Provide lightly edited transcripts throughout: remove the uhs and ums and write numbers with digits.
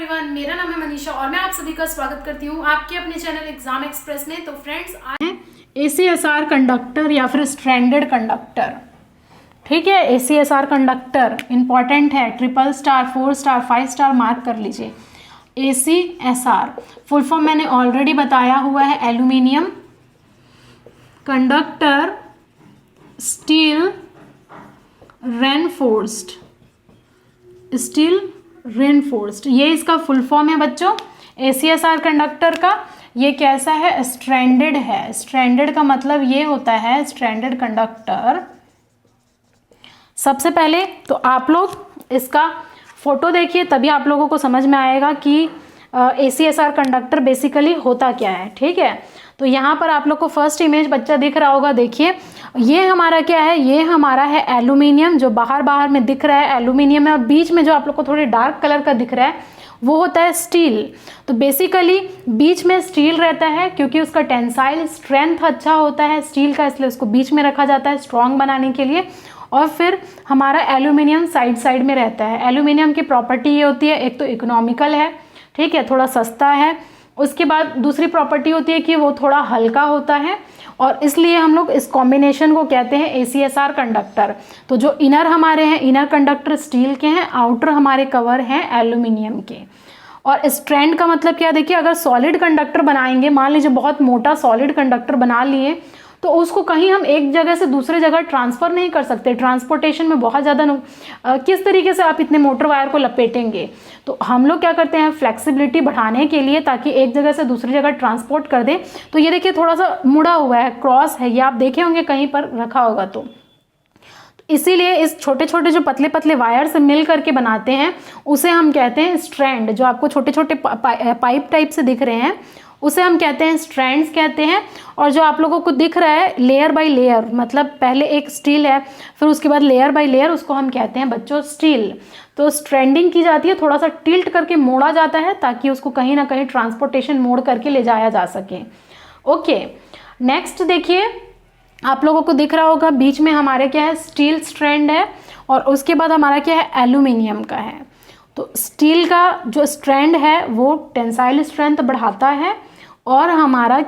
Everyone, मेरा नाम है मनीषा और मैं आप सभी का स्वागत करती हूँ आपके अपने चैनल एग्जाम एक्सप्रेस में। तो फ्रेंड्स, आज ACSR कंडक्टर या फिर स्ट्रैंडेड कंडक्टर, ठीक है। ACSR कंडक्टर इंपॉर्टेंट है, 3 स्टार 4 स्टार 5 स्टार मार्क कर लीजिए। ACSR फुल फॉर्म मैंने ऑलरेडी बताया हुआ है, एल्यूमिनियम कंडक्टर स्टील रेनफोर्स्ड, ये इसका फुल फॉर्म है बच्चों। ACSR कंडक्टर का ये कैसा है, स्ट्रैंडेड है। स्ट्रैंडेड का मतलब ये होता है, स्ट्रैंडेड कंडक्टर। सबसे पहले तो आप लोग इसका फोटो देखिए, तभी आप लोगों को समझ में आएगा कि ACSR कंडक्टर बेसिकली होता क्या है, ठीक है। तो यहाँ पर आप लोग को फर्स्ट इमेज बच्चा दिख रहा होगा, देखिए ये हमारा क्या है, ये हमारा है एल्यूमिनियम, जो बाहर में दिख रहा है एल्यूमिनियम है, और बीच में जो आप लोग को थोड़े डार्क कलर का दिख रहा है वो होता है स्टील। तो बेसिकली बीच में स्टील रहता है क्योंकि उसका टेंसाइल स्ट्रेंथ अच्छा होता है स्टील का, इसलिए उसको बीच में रखा जाता है स्ट्रॉन्ग बनाने के लिए। और फिर हमारा एल्यूमिनियम साइड में रहता है। एल्यूमिनियम की प्रॉपर्टी ये होती है, एक तो इकोनॉमिकल है, ठीक है, थोड़ा सस्ता है। उसके बाद दूसरी प्रॉपर्टी होती है कि वो थोड़ा हल्का होता है, और इसलिए हम लोग इस कॉम्बिनेशन को कहते हैं ACSR कंडक्टर। तो जो इनर हमारे हैं, इनर कंडक्टर स्टील के हैं, आउटर हमारे कवर हैं एल्यूमिनियम के। और स्ट्रैंड का मतलब क्या, देखिए अगर सॉलिड कंडक्टर बनाएंगे, मान लीजिए बहुत मोटा सॉलिड कंडक्टर बना लिए, तो उसको कहीं हम एक जगह से दूसरे जगह ट्रांसफ़र नहीं कर सकते। ट्रांसपोर्टेशन में बहुत ज़्यादा किस तरीके से आप इतने मोटर वायर को लपेटेंगे। तो हम लोग क्या करते हैं, फ्लेक्सिबिलिटी बढ़ाने के लिए, ताकि एक जगह से दूसरी जगह ट्रांसपोर्ट कर दें। तो ये देखिए थोड़ा सा मुड़ा हुआ है, क्रॉस है, ये आप देखे होंगे कहीं पर रखा होगा। तो इसीलिए इस छोटे छोटे जो पतले पतले वायर से मिल करके बनाते हैं उसे हम कहते हैं स्ट्रैंड। जो आपको छोटे छोटे पाइप टाइप से दिख रहे हैं उसे हम कहते हैं स्ट्रैंड्स कहते हैं। और जो आप लोगों को दिख रहा है लेयर बाय लेयर, मतलब पहले एक स्टील है फिर उसके बाद लेयर बाय लेयर, उसको हम कहते हैं बच्चों स्टील। तो स्ट्रैंडिंग की जाती है, थोड़ा सा टिल्ट करके मोड़ा जाता है ताकि उसको कहीं ना कहीं ट्रांसपोर्टेशन मोड़ करके ले जाया जा सके। ओके, नेक्स्ट देखिए आप लोगों को दिख रहा होगा बीच में हमारे क्या है, स्टील स्ट्रैंड है, और उसके बाद हमारा क्या है, एल्यूमिनियम का है। तो स्टील का जो स्ट्रैंड है वो टेंसाइल स्ट्रेंथ बढ़ाता है, और हमारा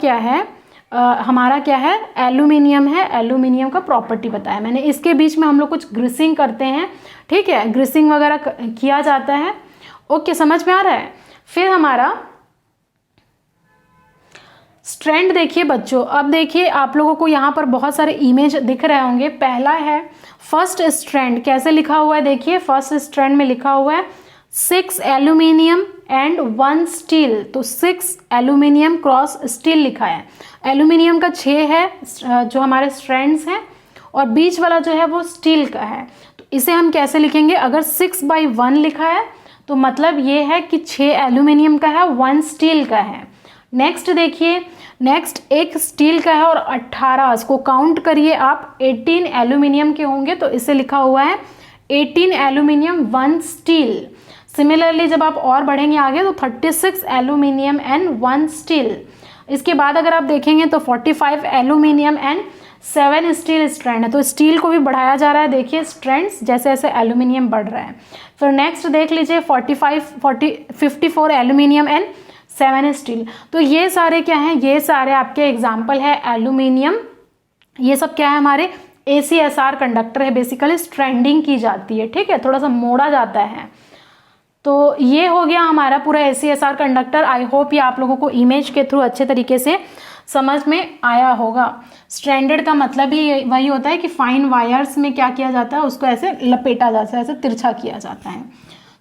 क्या है, एल्यूमिनियम है। एल्यूमिनियम का प्रॉपर्टी बताया मैंने। इसके बीच में हम लोग कुछ ग्रीसिंग करते हैं, ठीक है, ग्रीसिंग वगैरह किया जाता है। ओके, समझ में आ रहा है। फिर हमारा स्ट्रैंड देखिए बच्चों, अब देखिए आप लोगों को यहाँ पर बहुत सारे इमेज दिख रहे होंगे। पहला है फर्स्ट स्ट्रैंड, कैसे लिखा हुआ है देखिए, फर्स्ट स्ट्रैंड में लिखा हुआ है 6 एल्यूमिनियम एंड 1 स्टील। तो 6 एल्यूमिनियम क्रॉस स्टील लिखा है। एल्यूमिनियम का 6 है जो हमारे स्ट्रैंड्स हैं, और बीच वाला जो है वो स्टील का है। तो इसे हम कैसे लिखेंगे, अगर 6/1 लिखा है तो मतलब ये है कि 6 एल्यूमिनियम का है, 1 स्टील का है। नेक्स्ट देखिए, नेक्स्ट एक स्टील का है और 18, इसको काउंट करिए आप, 18 एल्यूमिनियम के होंगे, तो इसे लिखा हुआ है 18 एल्यूमिनियम 1 स्टील। सिमिलरली जब आप और बढ़ेंगे आगे तो 36 एल्यूमिनियम एंड 1 स्टील। इसके बाद अगर आप देखेंगे तो 45 एल्यूमिनियम एंड 7 स्टील स्ट्रैंड है। तो स्टील को भी बढ़ाया जा रहा है, देखिए स्ट्रैंड्स जैसे जैसे एल्यूमिनियम बढ़ रहा है। फिर नेक्स्ट देख लीजिए 54 एल्यूमिनियम एंड 7 स्टील। तो ये सारे क्या हैं, ये सारे आपके एग्जाम्पल है एल्यूमिनियम। ये सब क्या है, हमारे ACSR कंडक्टर है। बेसिकली स्ट्रैंडिंग की जाती है, ठीक है, थोड़ा सा मोड़ा जाता है। तो ये हो गया हमारा पूरा ACSR कंडक्टर। आई होप ये आप लोगों को इमेज के थ्रू अच्छे तरीके से समझ में आया होगा। स्ट्रैंडेड का मतलब ही वही होता है कि फाइन वायर्स में क्या किया जाता है, उसको ऐसे लपेटा जाता है, ऐसे तिरछा किया जाता है।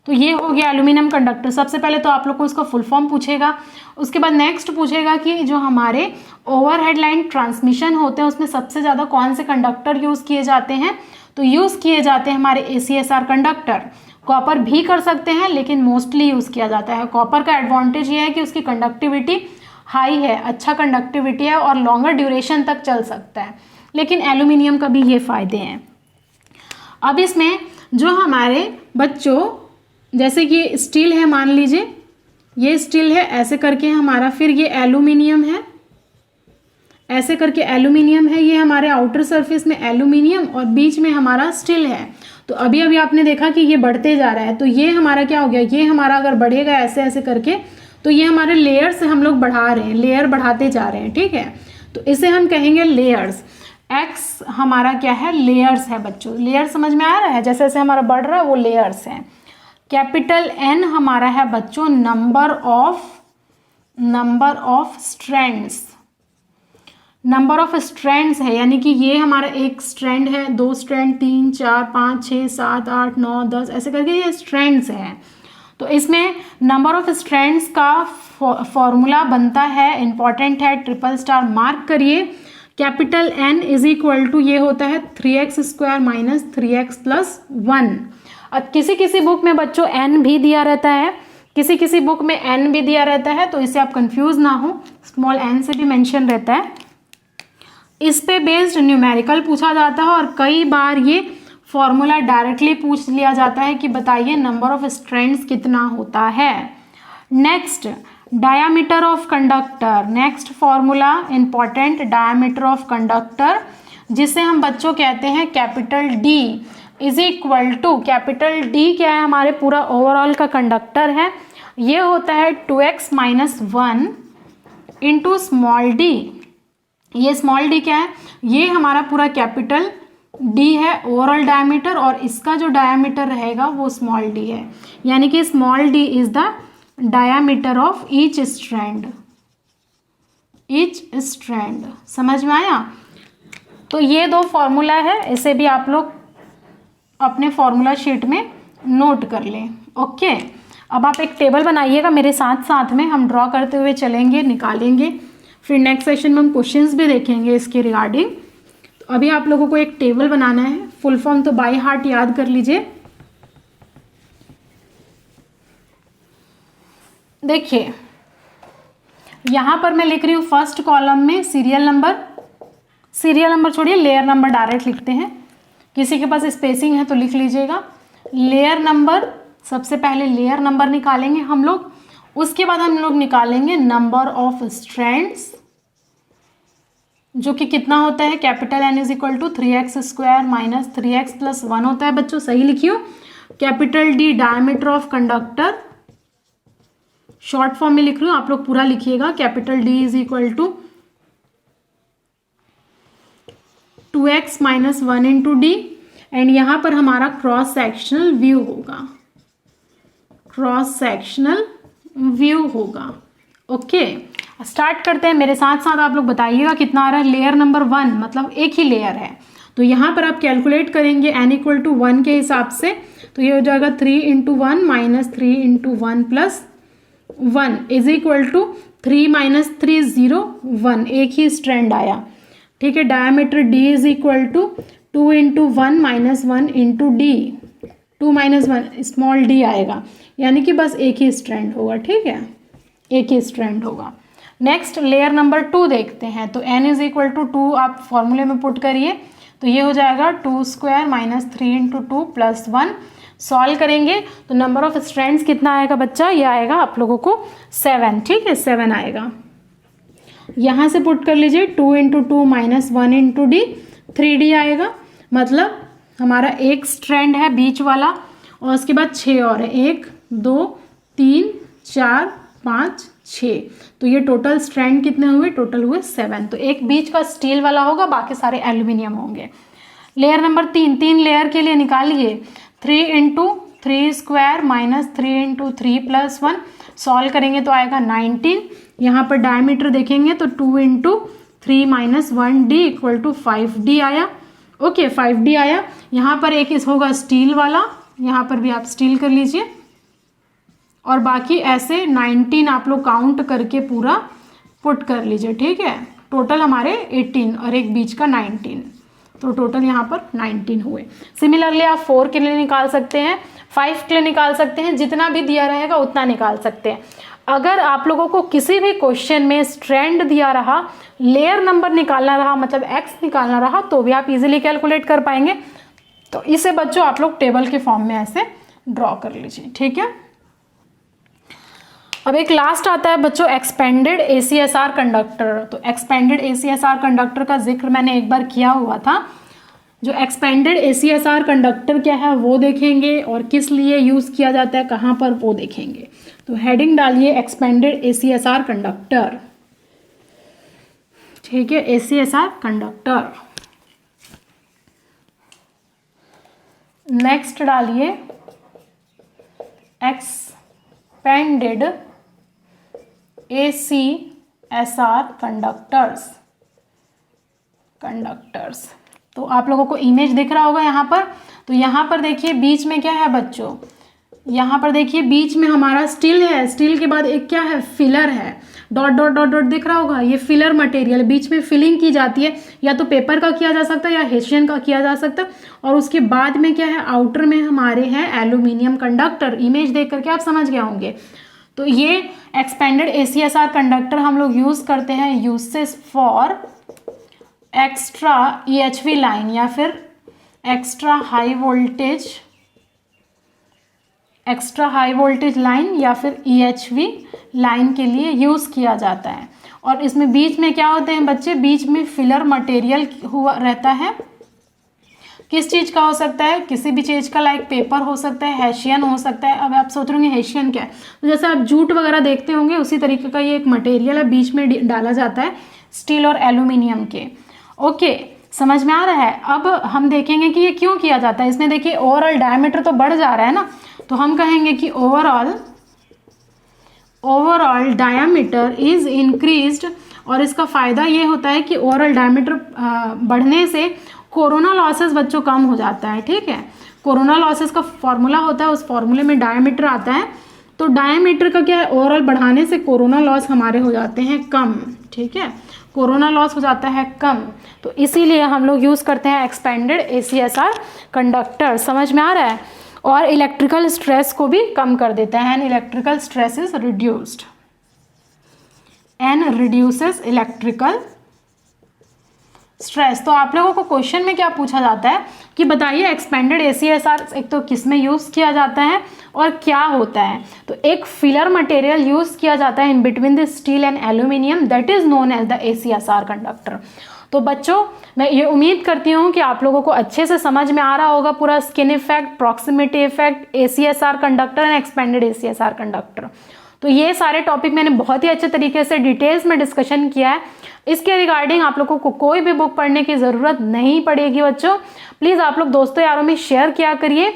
तो ये हो गया एल्यूमिनियम कंडक्टर। सबसे पहले तो आप लोग को उसका फुल फॉर्म पूछेगा, उसके बाद नेक्स्ट पूछेगा कि जो हमारे ओवरहेड लाइन ट्रांसमिशन होते हैं उसमें सबसे ज़्यादा कौन से कंडक्टर यूज़ किए जाते हैं। तो यूज़ किए जाते हैं हमारे ACSR कंडक्टर। कॉपर भी कर सकते हैं लेकिन मोस्टली यूज़ किया जाता है। कॉपर का एडवांटेज ये है कि उसकी कंडक्टिविटी हाई है, अच्छा कंडक्टिविटी है और लॉन्गर ड्यूरेशन तक चल सकता है। लेकिन एल्यूमिनियम का भी ये फ़ायदे हैं। अब इसमें जो हमारे बच्चों, जैसे कि स्टील है, मान लीजिए ये स्टील है, ऐसे करके हमारा, फिर ये एल्यूमिनियम है, ऐसे करके एल्यूमिनियम है, ये हमारे आउटर सरफेस में एल्यूमिनियम और बीच में हमारा स्टील है। तो अभी अभी आपने देखा कि ये बढ़ते जा रहा है, तो ये हमारा क्या हो गया, ये हमारा अगर बढ़ेगा ऐसे ऐसे करके तो ये हमारे लेयर से हम लोग बढ़ा रहे हैं, लेयर बढ़ाते जा रहे हैं, ठीक है। तो इसे हम कहेंगे लेयर्स। एक्स हमारा क्या है, लेयर्स है बच्चों। लेयर समझ में आ रहा है, जैसे जैसे हमारा बढ़ रहा है वो लेयर्स हैं। कैपिटल एन हमारा है बच्चों number of strands. Number of strands है, यानी कि ये हमारा एक स्ट्रैंड है, 2 स्ट्रैंड, 3 4 5 6 7 8 9 10 ऐसे करके ये स्ट्रैंड्स हैं। तो इसमें नंबर ऑफ स्ट्रैंड्स का फॉर्मूला बनता है, इंपॉर्टेंट है, ट्रिपल स्टार मार्क करिए। Capital N is equal to ये होता है 3x² माइनस 3x प्लस 1। अब किसी किसी बुक में बच्चों एन भी दिया रहता है, किसी किसी बुक में एन भी दिया रहता है, तो इससे आप कंफ्यूज ना हो, स्मॉल एन से भी मेंशन रहता है। इस पे बेस्ड न्यूमेरिकल पूछा जाता है और कई बार ये फॉर्मूला डायरेक्टली पूछ लिया जाता है कि बताइए नंबर ऑफ स्ट्रैंड्स कितना होता है। Next diameter of conductor, next formula important, diameter of conductor जिसे हम बच्चों कहते हैं capital D is equal to, capital D क्या है, हमारे पूरा ओवरऑल का कंडक्टर है, ये होता है 2x minus 1 into small D. ये स्मॉल डी क्या है, ये हमारा पूरा कैपिटल डी है ओवरऑल डायमीटर, और इसका जो डायमीटर रहेगा वो स्मॉल डी है, यानी कि small D is the diameter of each strand. समझ में आया। तो ये 2 फॉर्मूला है, इसे भी आप लोग अपने फॉर्मूला शीट में नोट कर लें। ओके, अब आप एक टेबल बनाइएगा, मेरे साथ साथ में हम ड्रॉ करते हुए चलेंगे, निकालेंगे, फिर नेक्स्ट सेशन में हम क्वेश्चंस भी देखेंगे इसके रिगार्डिंग। तो अभी आप लोगों को एक टेबल बनाना है, फुल फॉर्म तो बाय हार्ट याद कर लीजिए। देखिए यहाँ पर मैं लिख रही हूँ फर्स्ट कॉलम में सीरियल नंबर छोड़िए, लेयर नंबर डायरेक्ट लिखते हैं, किसी के पास स्पेसिंग है तो लिख लीजिएगा। लेयर नंबर, सबसे पहले लेयर नंबर निकालेंगे हम लोग, उसके बाद हम लोग निकालेंगे नंबर ऑफ स्ट्रैंड्स, जो कि कितना होता है, capital N is equal to 3x² minus 3x plus 1 होता है बच्चों, सही लिखियो। Capital D diameter of conductor, short form में लिख रही हूँ, आप लोग पूरा लिखिएगा। Capital D is equal to 2x minus 1 into D, and यहाँ पर हमारा क्रॉस सेक्शनल व्यू होगा। ओके, स्टार्ट करते हैं, मेरे साथ साथ आप लोग बताइएगा कितना आ रहा है। लेयर नंबर 1 मतलब एक ही लेयर है, तो यहाँ पर आप कैलकुलेट करेंगे n इक्वल टू 1 के हिसाब से, तो ये हो जाएगा 3 into 1 minus 3 into 1 plus 1 is equal to 3 minus 3 0 1, एक ही स्ट्रैंड आया, ठीक है। Diameter d is equal to 2 into 1 minus 1 into D, 2 minus 1 small d आएगा, यानी कि बस एक ही स्ट्रैंड होगा, ठीक है, एक ही स्ट्रैंड होगा। नेक्स्ट लेयर नंबर 2 देखते हैं, तो n इज इक्वल टू 2 आप फॉर्मूले में पुट करिए, तो ये हो जाएगा 2² माइनस 3 इंटू 2 प्लस 1। सॉल्व करेंगे तो नंबर ऑफ स्ट्रैंड्स कितना आएगा बच्चा, ये आएगा आप लोगों को 7, ठीक है, 7 आएगा। यहाँ से पुट कर लीजिए 2 into 2 minus 1 into D, 3d आएगा, मतलब हमारा एक स्ट्रैंड है बीच वाला, और उसके बाद 6 और है, 1 2 3 4 5 6, तो ये टोटल स्ट्रैंड कितने हुए, टोटल हुए 7। तो एक बीच का स्टील वाला होगा, बाकी सारे एल्यूमिनियम होंगे। लेयर नंबर 3 लेयर के लिए निकालिए, 3 into 3² minus 3 into 3 plus 1, solve करेंगे तो आएगा 19। यहाँ पर डायमीटर देखेंगे तो 2 into 3 minus 1d equal to 5d आया। ओके, 5d आया। यहाँ पर एक इस होगा स्टील वाला, यहाँ पर भी आप स्टील कर लीजिए, और बाकी ऐसे 19 आप लोग काउंट करके पूरा पुट कर लीजिए, ठीक है। टोटल हमारे 18 और एक बीच का 19, तो टोटल यहाँ पर 19 हुए। सिमिलरली आप 4 के लिए निकाल सकते हैं, 5 के लिए निकाल सकते हैं, जितना भी दिया रहेगा उतना निकाल सकते हैं। अगर आप लोगों को किसी भी क्वेश्चन में स्ट्रैंड दिया रहा, लेयर नंबर निकालना रहा, मतलब x निकालना रहा, तो भी आप इजीली कैलकुलेट कर पाएंगे। तो इसे बच्चों आप लोग टेबल के फॉर्म में ऐसे ड्रॉ कर लीजिए, ठीक है। अब एक लास्ट आता है बच्चों एक्सपेंडेड ACSR कंडक्टर। तो एक्सपेंडेड ACSR कंडक्टर का जिक्र मैंने एक बार किया हुआ था, जो एक्सपेंडेड ACSR कंडक्टर क्या है वो देखेंगे, और किस लिए यूज़ किया जाता है, कहाँ पर, वो देखेंगे। तो हेडिंग डालिए एक्सपेंडेड ACSR कंडक्टर, ठीक है, ACSR कंडक्टर। नेक्स्ट डालिए एक्सपेंडेड ACSR कंडक्टर्स। तो आप लोगों को इमेज दिख रहा होगा यहाँ पर। तो यहाँ पर देखिए बीच में क्या है बच्चों, यहाँ पर देखिए बीच में हमारा स्टील है, स्टील के बाद एक क्या है, फिलर है, डॉट डॉट डॉट डॉट दिख रहा होगा, ये फिलर मटेरियल, बीच में फिलिंग की जाती है, या तो पेपर का किया जा सकता है या हेशियन का किया जा सकता है। और उसके बाद में क्या है, आउटर में हमारे हैं एल्यूमिनियम कंडक्टर। इमेज देख करके आप समझ गए होंगे। तो ये एक्सपेंडेड ACSR कंडक्टर हम लोग यूज़ करते हैं uses for extra EHV line या फिर एक्स्ट्रा हाई वोल्टेज लाइन या फिर EHV लाइन के लिए यूज़ किया जाता है। और इसमें बीच में क्या होते हैं बच्चे, बीच में फिलर मटेरियल हुआ रहता है। किस चीज़ का हो सकता है, किसी भी चीज़ का, लाइक पेपर हो सकता है, हेशियन हो सकता है। अब आप सोच रहे होंगे हेशियन क्या है, तो जैसे आप जूट वगैरह देखते होंगे उसी तरीके का ये एक मटेरियल है, बीच में डाला जाता है स्टील और एल्यूमिनियम के। ओके, समझ में आ रहा है। अब हम देखेंगे कि ये क्यों किया जाता है। इसमें देखिए ओवरऑल डायमीटर तो बढ़ जा रहा है ना, तो हम कहेंगे कि ओवरऑल डायमीटर इज इंक्रीज्ड। और इसका फ़ायदा ये होता है कि ओवरऑल डायमीटर बढ़ने से कोरोना लॉसेस बच्चों कम हो जाता है, ठीक है। कोरोना लॉसेस का फॉर्मूला होता है, उस फॉर्मूले में डायमीटर आता है। तो डायमीटर का क्या है, ओवरऑल बढ़ाने से कोरोना लॉस हमारे हो जाते हैं कम, ठीक है, कोरोना लॉस हो जाता है कम। तो इसीलिए हम लोग यूज़ करते हैं एक्सपेंडेड ACSR कंडक्टर। समझ में आ रहा है। और इलेक्ट्रिकल स्ट्रेस को भी कम कर देता है, and electrical stress is reduced, and reduces electrical stress. तो आप लोगों को क्वेश्चन में क्या पूछा जाता है कि बताइए एक्सपेंडेड ACSR एक तो किस में यूज़ किया जाता है और क्या होता है। तो एक फिलर मटेरियल यूज़ किया जाता है in between the steel and aluminium, that is known as the ACSR conductor. तो बच्चों मैं ये उम्मीद करती हूँ कि आप लोगों को अच्छे से समझ में आ रहा होगा पूरा skin effect, proximity effect, ACSR conductor and expanded ACSR conductor. तो ये सारे टॉपिक मैंने बहुत ही अच्छे तरीके से डिटेल्स में डिस्कशन किया है। इसके रिगार्डिंग आप लोगों को कोई भी बुक पढ़ने की ज़रूरत नहीं पड़ेगी बच्चों। प्लीज़ आप लोग दोस्तों यारों में शेयर किया करिए